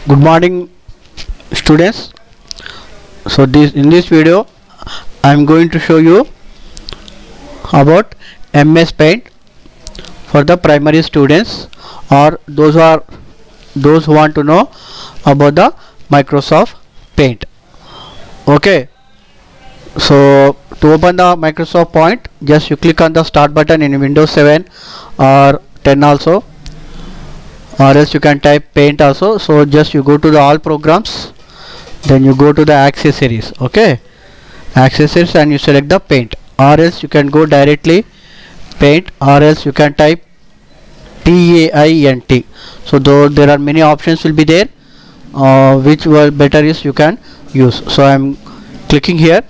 Good morning, students. So in this video I am going to show you about MS Paint for the primary students or those who want to know about the Microsoft Paint. Okay, so to open the Microsoft Paint, just you click on the start button in Windows 7 or 10 also, or else you can type Paint also. So just you go to the all programs, then you go to the accessories. Okay, accessories, and you select the Paint, or else you can go directly Paint, or else you can type PAINT. so though there are many options will be there, which were better is you can use. So I am clicking here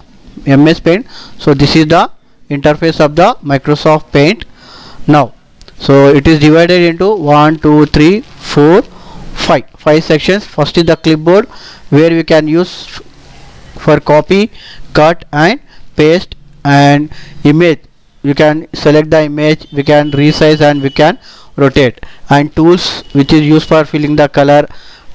MS Paint. So this is the interface of the Microsoft Paint. Now so it is divided into 1 2 3 4 5 sections. First is the clipboard, where we can use for copy, cut and paste, and image. You can select the image, we can resize and we can rotate. And tools, which is used for filling the color,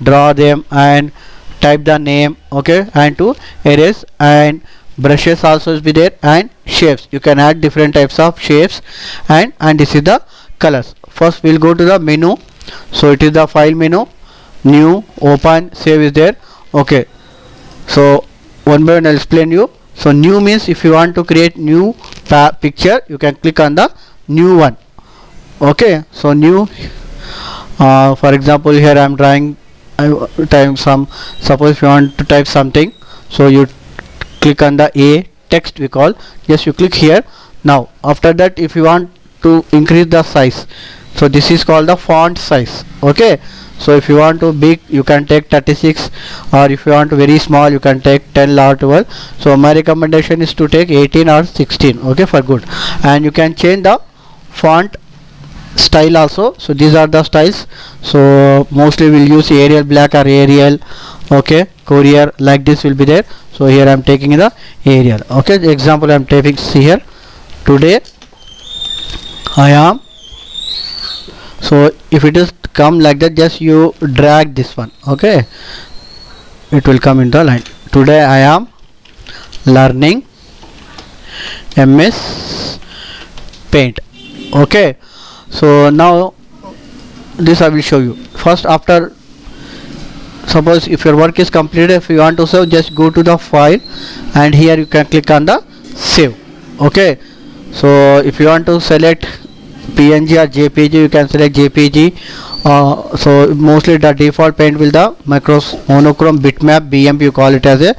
draw them and type the name. Okay, and to erase. And brushes also is be there, and shapes, you can add different types of shapes. And this is the colors. First we'll go to the menu. So it is the file menu, new, open, save is there. Okay, so one by one I'll explain you. So new means if you want to create new picture, you can click on the new one. Okay, so new, for example here I am trying type some, suppose if you want to type something, so you click on the A text we call, just you click here. Now after that, if you want to increase the size, so this is called the font size. Okay, so if you want to big, you can take 36, or if you want to very small, you can take 10 or 12. So my recommendation is to take 18 or 16. Okay, for good. And you can change the font style also. So these are the styles. So mostly we'll use Arial Black or Arial. Okay, Courier, like this will be there. So here I am taking the Arial. Okay, the example I am taking, see here, today I am. So if it is come like that, just you drag this one. Okay, it will come in the line. Today I am learning MS Paint. Okay, so now this I will show you. First, after, suppose if your work is completed, if you want to save, just go to the file and here you can click on the save. Okay, so if you want to select PNG or JPG, you can select JPG. So mostly the default paint will the monochrome bitmap BMP, you call it as a.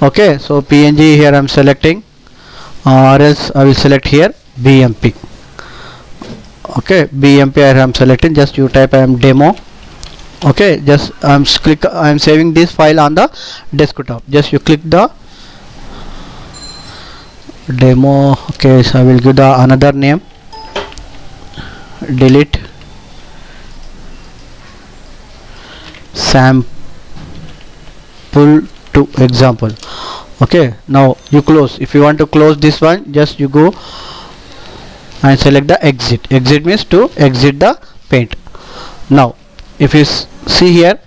Okay, so PNG here I am selecting, or else I will select here BMP. Okay, BMP I am selecting, just you type I am demo. Okay, just I am saving this file on the desktop, just you click the demo. Okay, so I will give the another name, delete sample to example. Okay, now you close. If you want to close this one, just you go and select the exit. Exit means to exit the paint. Now if you see here,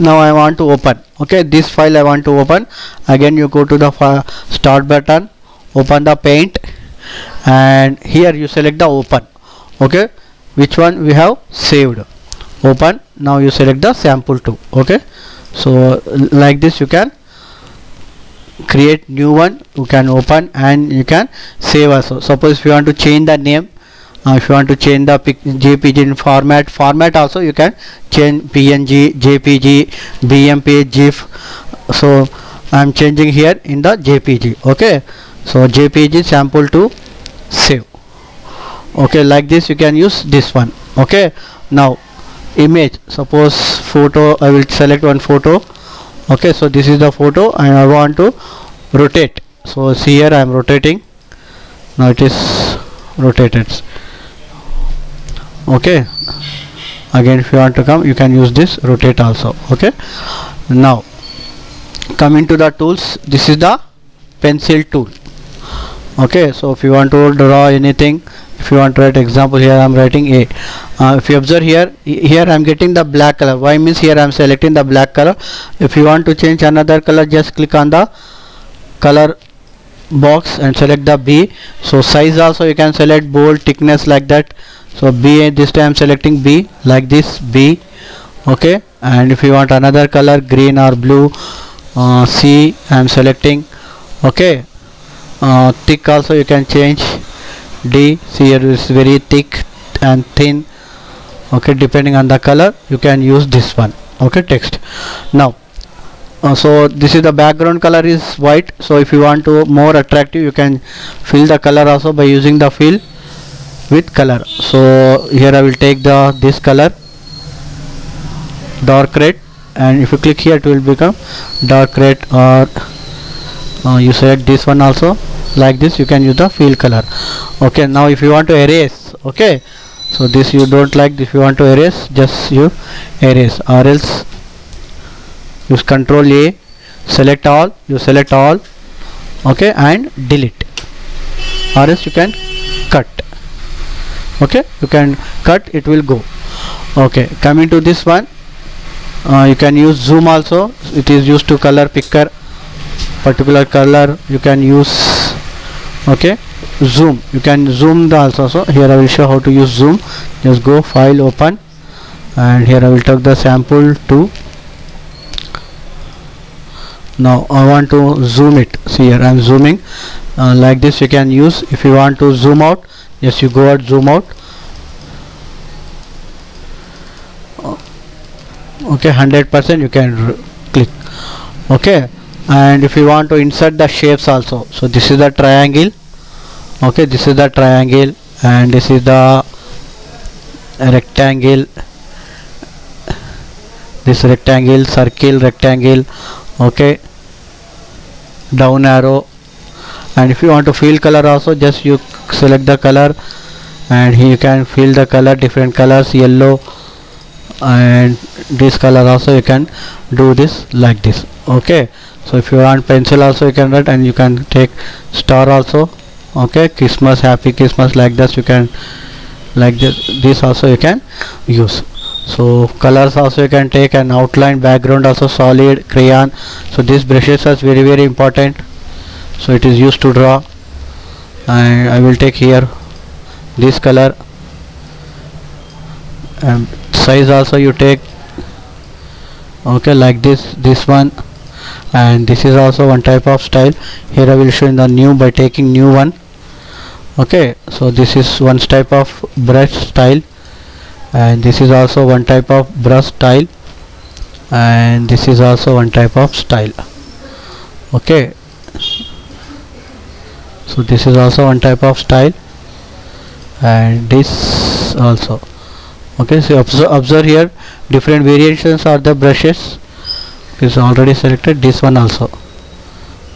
now I want to open. Okay, this file I want to open. Again you go to the start button, open the paint, and here you select the open. Okay, which one we have saved, open. Now you select the sample 2. Okay, so like this you can create new one, you can open and you can save also. Suppose if you want to change the name, if you want to change the JPG in format also you can change PNG, JPG, BMP, GIF. So I am changing here in the JPG. Okay, so JPG sample 2, save. Okay, like this you can use this one. Okay, now image, suppose photo, I will select one photo. Okay, so this is the photo and I want to rotate. So see here I am rotating. Now it is rotated. Okay, again if you want to come, you can use this rotate also. Okay, now coming to the tools, this is the pencil tool. Okay, so if you want to draw anything, if you want to write example, here I am writing A. If you observe here I am getting the black color. Why? Means here I am selecting the black color. If you want to change another color, just click on the color box and select the B. So size also you can select bold, thickness, like that. So B, this time I am selecting B, like this, B. Okay, and if you want another color, green or blue, C I am selecting. Okay, thick also you can change, D. See, here is very thick and thin. Okay, depending on the color you can use this one. Okay, text. Now so this is the background color is white. So if you want to more attractive, you can fill the color also by using the fill with color. So here I will take this color, dark red, and if you click here it will become dark red, or you select this one also, like this. You can use the fill color. Okay, now if you want to erase, okay, so this you don't like, if you want to erase, just you erase, or else use Control A, select all, you select all, okay, and delete, or else you can cut. Okay, you can cut, it will go. Okay, coming to this one, you can use zoom also. It is used to color picker particular color. You can use, okay, zoom, you can zoom the also. So here I will show how to use zoom. Just go file, open, and here I will take the sample 2. Now I want to zoom it. See, here I am zooming, like this you can use. If you want to zoom out, yes, you go out, zoom out. Okay, 100% you can click. Okay, and if you want to insert the shapes also, so this is the triangle. Okay, this is the triangle, and this is the rectangle, this rectangle, circle, rectangle. Okay, down arrow. And if you want to fill color also, just you select the color, and here you can fill the color, different colors, yellow, and this color also you can do this, like this. Okay, so if you want pencil also you can write, and you can take star also. Okay, Christmas, happy Christmas, like this you can, like this also you can use. So colors also you can take, an outline, background also, solid, crayon. So these brushes are very, very important. So it is used to draw, and I will take here this color, and size also you take. Okay, like this one, and this is also one type of style. Here I will show in the new by taking new one. Okay, so this is one type of brush style, and this is also one type of brush style, and this is also one type of style. Okay, so this is also one type of style, and this also. Okay, so observe here different variations are the brushes. Is already selected, this one also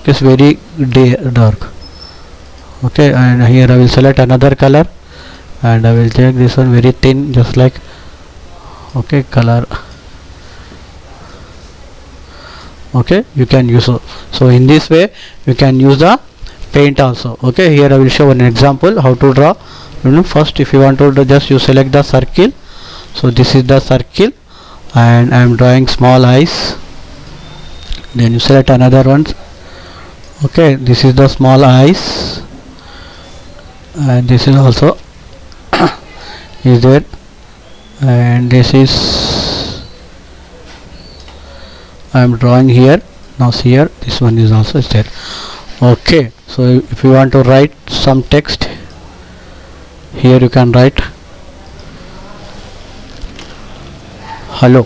is very dark. Okay, and here I will select another color, and I will take this one very thin, just like, okay, color. Okay, you can use. So in this way you can use the paint also. Okay, here I will show an example how to draw. First, if you want to do, just you select the circle. So this is the circle, and I am drawing small eyes. Then you select another one. Okay, this is the small eyes, and this is also is there, and this is I am drawing here. Now see here, this one is also there. Okay, so if you want to write some text, here you can write hello,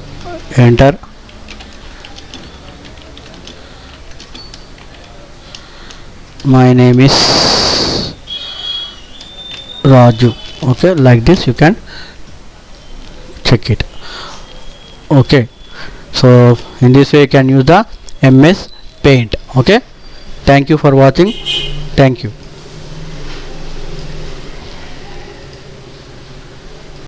enter. My name is Raju. Okay, like this you can check it. Okay, so in this way you can use the MS Paint. Okay, thank you for watching. Thank you.